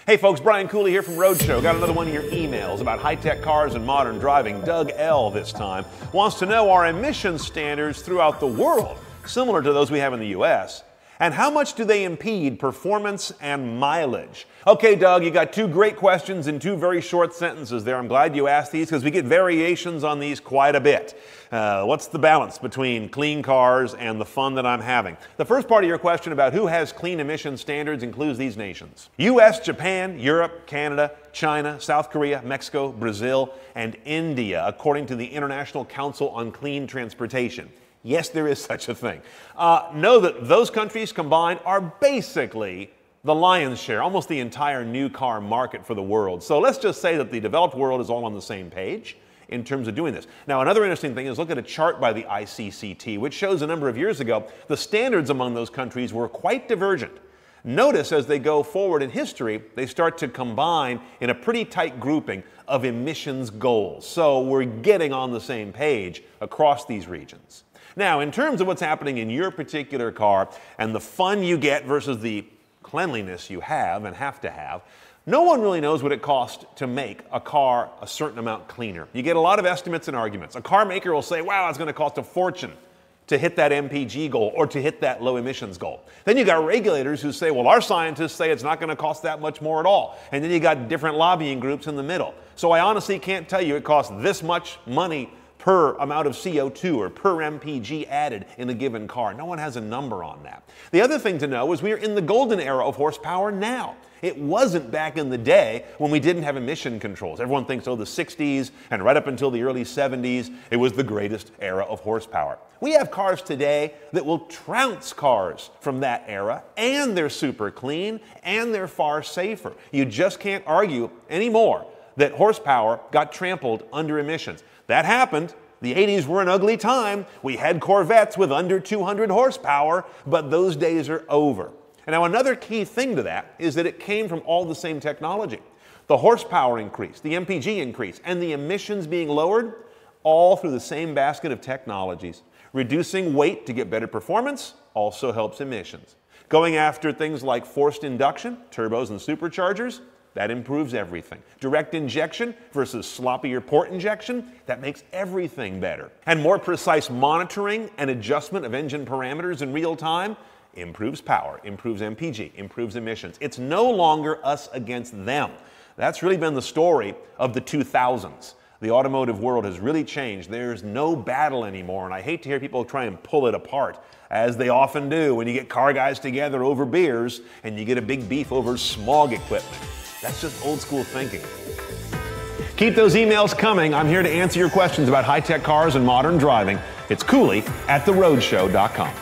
Hey folks, Brian Cooley here from Roadshow. Got another one of your emails about high-tech cars and modern driving. Doug L. this time wants to know are emission standards throughout the world similar to those we have in the U.S.? And how much do they impede performance and mileage? Okay, Doug, you got two great questions in two very short sentences there. I'm glad you asked these because we get variations on these quite a bit. What's the balance between clean cars and the fun that I'm having? The first part of your question about who has clean emission standards includes these nations: U.S., Japan, Europe, Canada, China, South Korea, Mexico, Brazil, and India, according to the International Council on Clean Transportation. Yes, there is such a thing. Know that those countries combined are basically the lion's share, almost the entire new car market for the world. So let's just say that the developed world is all on the same page in terms of doing this. Now, another interesting thing is look at a chart by the ICCT, which shows a number of years ago, the standards among those countries were quite divergent. Notice as they go forward in history, they start to combine in a pretty tight grouping of emissions goals. So we're getting on the same page across these regions. Now, in terms of what's happening in your particular car and the fun you get versus the cleanliness you have and have to have, no one really knows what it costs to make a car a certain amount cleaner. You get a lot of estimates and arguments. A car maker will say, wow, it's going to cost a fortune to hit that MPG goal or to hit that low emissions goal. Then you got regulators who say, well, our scientists say it's not going to cost that much more at all. And then you got different lobbying groups in the middle. So I honestly can't tell you it costs this much money per amount of CO2 or per MPG added in a given car. No one has a number on that. The other thing to know is we are in the golden era of horsepower now. It wasn't back in the day when we didn't have emission controls. Everyone thinks, oh, the 60s and right up until the early 70s, it was the greatest era of horsepower. We have cars today that will trounce cars from that era, and they're super clean, and they're far safer. You just can't argue anymore that horsepower got trampled under emissions. That happened. The 80s were an ugly time. We had Corvettes with under 200 horsepower, but those days are over. And now another key thing to that is that it came from all the same technology. The horsepower increase, the MPG increase, and the emissions being lowered, all through the same basket of technologies. Reducing weight to get better performance also helps emissions. Going after things like forced induction, turbos and superchargers, that improves everything. Direct injection versus sloppier port injection, that makes everything better. And more precise monitoring and adjustment of engine parameters in real time improves power, improves MPG, improves emissions. It's no longer us against them. That's really been the story of the 2000s. The automotive world has really changed. There's no battle anymore, and I hate to hear people try and pull it apart, as they often do when you get car guys together over beers and you get a big beef over smog equipment. That's just old school thinking. Keep those emails coming. I'm here to answer your questions about high-tech cars and modern driving. It's Cooley at theroadshow.com.